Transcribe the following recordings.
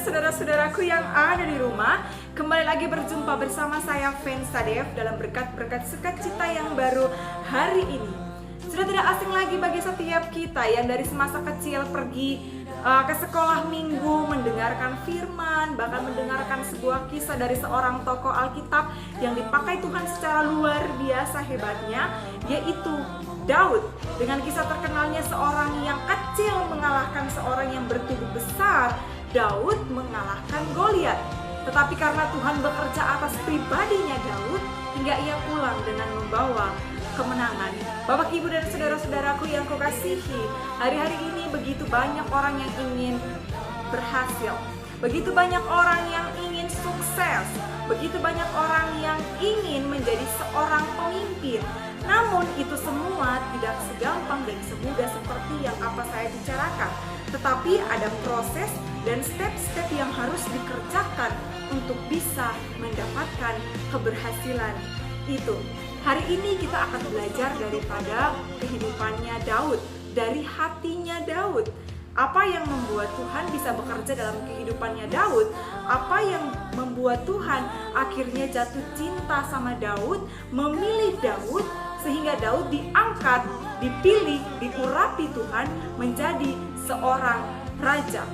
dan saudara-saudaraku yang ada di rumah. Kembali lagi berjumpa bersama saya Vensa Dev dalam berkat-berkat sukacita yang baru hari ini. Sudah tidak asing lagi bagi setiap kita yang dari semasa kecil pergi ke sekolah minggu, mendengarkan firman, bahkan mendengarkan sebuah kisah dari seorang tokoh Alkitab yang dipakai Tuhan secara luar biasa hebatnya, yaitu Daud. Dengan kisah terkenalnya seorang yang kecil mengalahkan seorang yang bertubuh besar, Daud mengalahkan Goliat. Tetapi karena Tuhan bekerja atas pribadinya Daud, hingga ia pulang dengan membawa kemenangan. Bapak, Ibu, dan saudara-saudaraku yang kukasihi, hari-hari ini begitu banyak orang yang ingin berhasil, begitu banyak orang yang ingin sukses, begitu banyak orang yang ingin menjadi seorang pemimpin. Namun itu semua tidak segampang dan semudah seperti yang apa saya bicarakan. Tetapi ada proses dan step-step yang harus dikerjakan untuk bisa mendapatkan keberhasilan itu. Hari ini kita akan belajar daripada kehidupannya Daud, dari hatinya Daud. Apa yang membuat Tuhan bisa bekerja dalam kehidupannya Daud? Apa yang membuat Tuhan akhirnya jatuh cinta sama Daud, memilih Daud, sehingga Daud diangkat, dipilih, diurapi Tuhan menjadi seorang raja.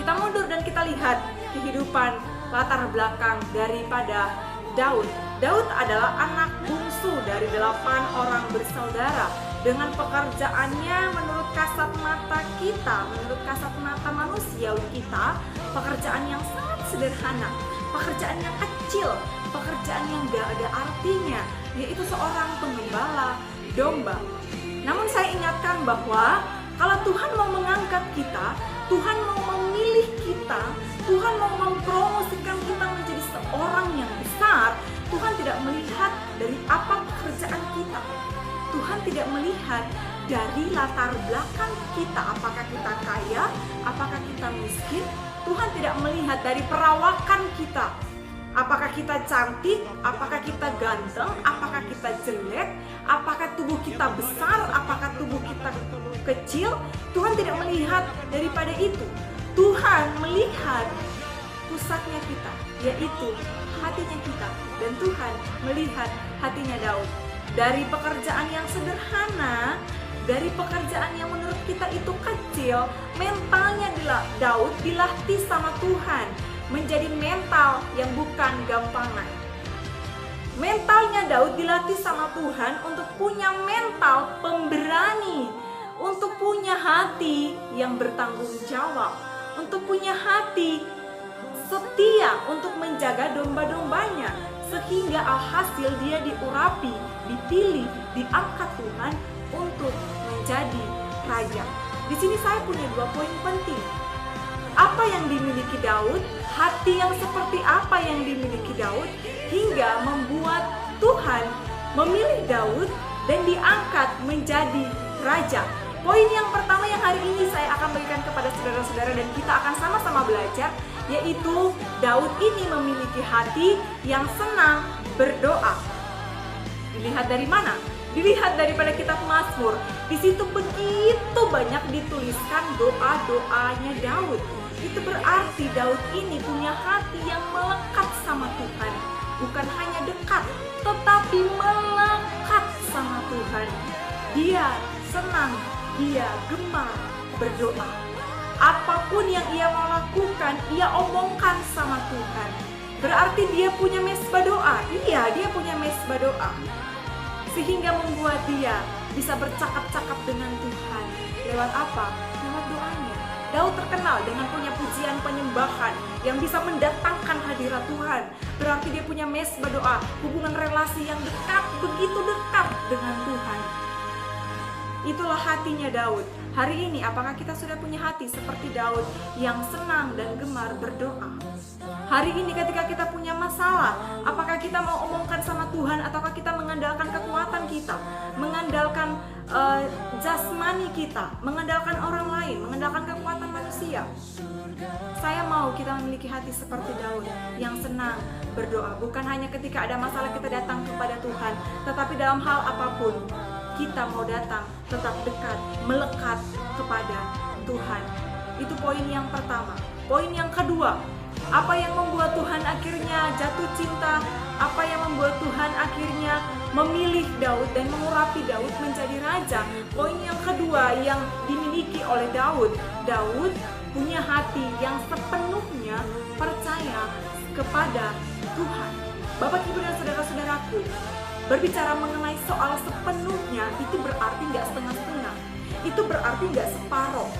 Kita mundur dan kita lihat kehidupan latar belakang daripada Daud. Daud adalah anak bungsu dari 8 orang bersaudara. Dengan pekerjaannya menurut kasat mata kita, menurut kasat mata manusiawi kita, pekerjaan yang sangat sederhana, pekerjaan yang kecil, pekerjaan yang gak ada artinya, yaitu seorang penggembala domba. Namun saya ingatkan bahwa kalau Tuhan mau mengangkat kita, Tuhan mau memilih kita, Tuhan mau mempromosikan kita menjadi seorang yang besar, Tuhan tidak melihat dari apa pekerjaan kita. Tuhan tidak melihat dari latar belakang kita, apakah kita kaya, apakah kita miskin. Tuhan tidak melihat dari perawakan kita, apakah kita cantik, apakah kita ganteng, apakah kita jelek, apakah tubuh kita besar, apakah tubuh kita kecil. Tuhan tidak melihat daripada itu. Tuhan melihat pusatnya kita, yaitu hatinya kita. Dan Tuhan melihat hatinya Daud. Dari pekerjaan yang sederhana, dari pekerjaan yang menurut kita itu kecil, mentalnya Daud dilatih sama Tuhan menjadi mental yang bukan gampangan. Mentalnya Daud dilatih sama Tuhan untuk punya mental pemberani, untuk punya hati yang bertanggung jawab, untuk punya hati setia untuk menjaga domba-dombanya, sehingga alhasil dia diurapi, dipilih, diangkat Tuhan untuk menjadi raja. Di sini saya punya 2 poin penting. Apa yang dimiliki Daud, hati yang seperti apa yang dimiliki Daud, hingga membuat Tuhan memilih Daud dan diangkat menjadi raja. Poin yang pertama yang hari ini saya akan berikan kepada saudara-saudara dan kita akan sama-sama belajar, yaitu Daud ini memiliki hati yang senang berdoa. Dilihat dari mana? Dilihat daripada kitab Mazmur. Di situ begitu banyak dituliskan doa-doanya Daud. Itu berarti Daud ini punya hati yang melekat sama Tuhan. Bukan hanya dekat, tetapi melekat sama Tuhan. Dia senang, dia gemar berdoa. Apapun yang ia mau lakukan, ia omongkan sama Tuhan. Berarti dia punya mezbah doa. Iya, dia punya mezbah doa. Sehingga membuat dia bisa bercakap-cakap dengan Tuhan. Lewat apa? Lewat doanya. Daud terkenal dengan punya pujian penyembahan yang bisa mendatangkan hadirat Tuhan. Berarti dia punya mezbah doa, hubungan relasi yang dekat, begitu dekat dengan Tuhan. Itulah hatinya Daud. Hari ini apakah kita sudah punya hati seperti Daud yang senang dan gemar berdoa? Hari ini ketika kita punya masalah, apakah kita mau omongkan sama Tuhan ataukah kita mengandalkan kekuatan kita, mengandalkan jasmani kita, mengandalkan orang lain, mengandalkan kekuatan manusia? Saya mau kita memiliki hati seperti Daud yang senang berdoa. Bukan hanya ketika ada masalah kita datang kepada Tuhan, tetapi dalam hal apapun kita mau datang tetap dekat, melekat kepada Tuhan. Itu poin yang pertama. Poin yang kedua, apa yang membuat Tuhan akhirnya jatuh cinta? Apa yang membuat Tuhan akhirnya memilih Daud dan mengurapi Daud menjadi raja? Poin yang kedua yang dimiliki oleh Daud, Daud punya hati yang sepenuhnya percaya kepada Tuhan. Bapak, Ibu, dan saudara-saudaraku, berbicara mengenai soal sepenuhnya itu berarti nggak setengah-setengah, itu berarti nggak separoh,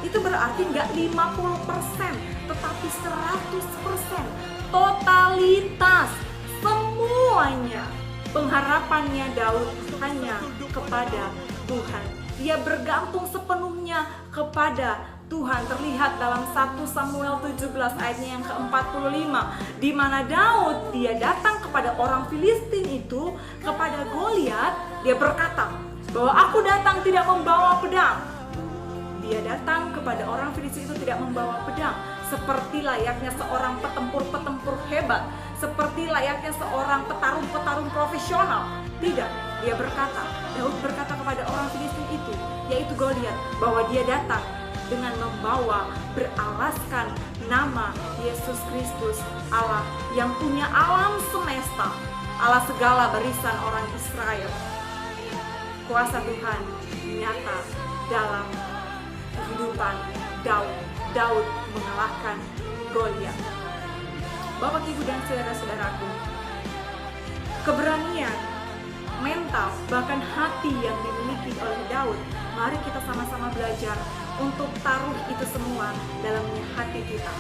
itu berarti nggak 50%, tetapi 100%, totalitas, semuanya. Pengharapannya Daud hanya kepada Tuhan. Dia bergantung sepenuhnya kepada Tuhan. Terlihat dalam 1 Samuel 17 ayatnya yang ke-45, di mana Daud dia datang kepada orang Filistin itu, kepada Goliat, dia berkata bahwa aku datang tidak membawa pedang. Dia datang kepada orang Filistin itu tidak membawa pedang, seperti layaknya seorang petempur-petempur hebat, seperti layaknya seorang petarung-petarung profesional. Tidak, dia berkata, Daud berkata kepada orang Filistin itu, yaitu Goliat, bahwa dia datang dengan membawa, beralaskan nama Yesus Kristus, Allah yang punya alam semesta, Allah segala barisan orang Israel. Kuasa Tuhan nyata dalam kehidupan Daud. Daud mengalahkan Goliat. Bapak, Ibu, dan saudara-saudaraku, keberanian, mental, bahkan hati yang dimiliki oleh Daud, mari kita sama-sama belajar untuk taruh itu semua dalam hati kita.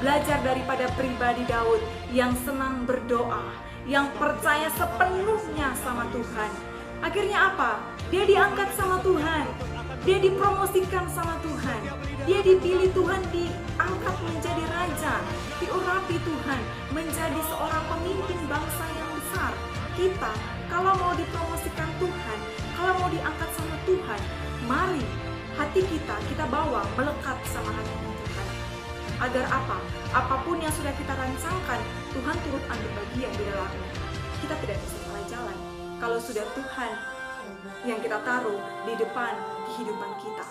Belajar daripada pribadi Daud yang senang berdoa, yang percaya sepenuhnya sama Tuhan. Akhirnya apa? Dia diangkat sama Tuhan, dia dipromosikan sama Tuhan, dia dipilih Tuhan, diangkat menjadi raja, diurapi Tuhan menjadi seorang pemimpin bangsa yang besar. Kita kalau mau dipromosikan Tuhan, kalau mau diangkat sama Tuhan, mari hati kita bawa melekat sama hati Tuhan. Agar apa? Apapun yang sudah kita rancangkan, Tuhan turut ambil bagian di dalamnya. Kita tidak bisa salah jalan kalau sudah Tuhan yang kita taruh di depan kehidupan kita.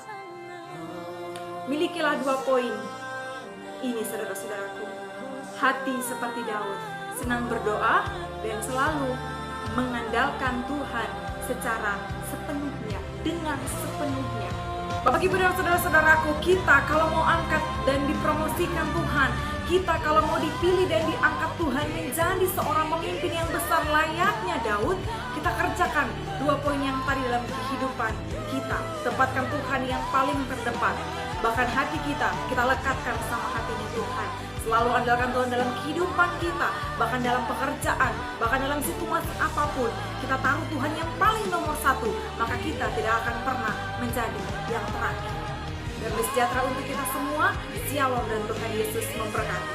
Milikilah 2 poin ini, saudara-saudaraku. Hati seperti Daud, senang berdoa dan selalu mengandalkan Tuhan secara sepenuhnya, dengan sepenuhnya. Bapak, Ibu, dan saudara-saudaraku, kita kalau mau angkat dan dipromosikan Tuhan, kita kalau mau dipilih dan diangkat Tuhan menjadi seorang pemimpin yang besar layaknya Daud, kita kerjakan 2 poin yang tadi dalam kehidupan kita. Tempatkan Tuhan yang paling terdepan. Bahkan hati kita lekatkan sama hatinya Tuhan. Selalu andalkan Tuhan dalam kehidupan kita, bahkan dalam pekerjaan, bahkan dalam situasi apapun. Kita taruh Tuhan yang paling nomor 1, maka kita tidak akan pernah menjadi yang terakhir. Damai sejahtera untuk kita semua. Shalom dan Tuhan Yesus memberkati.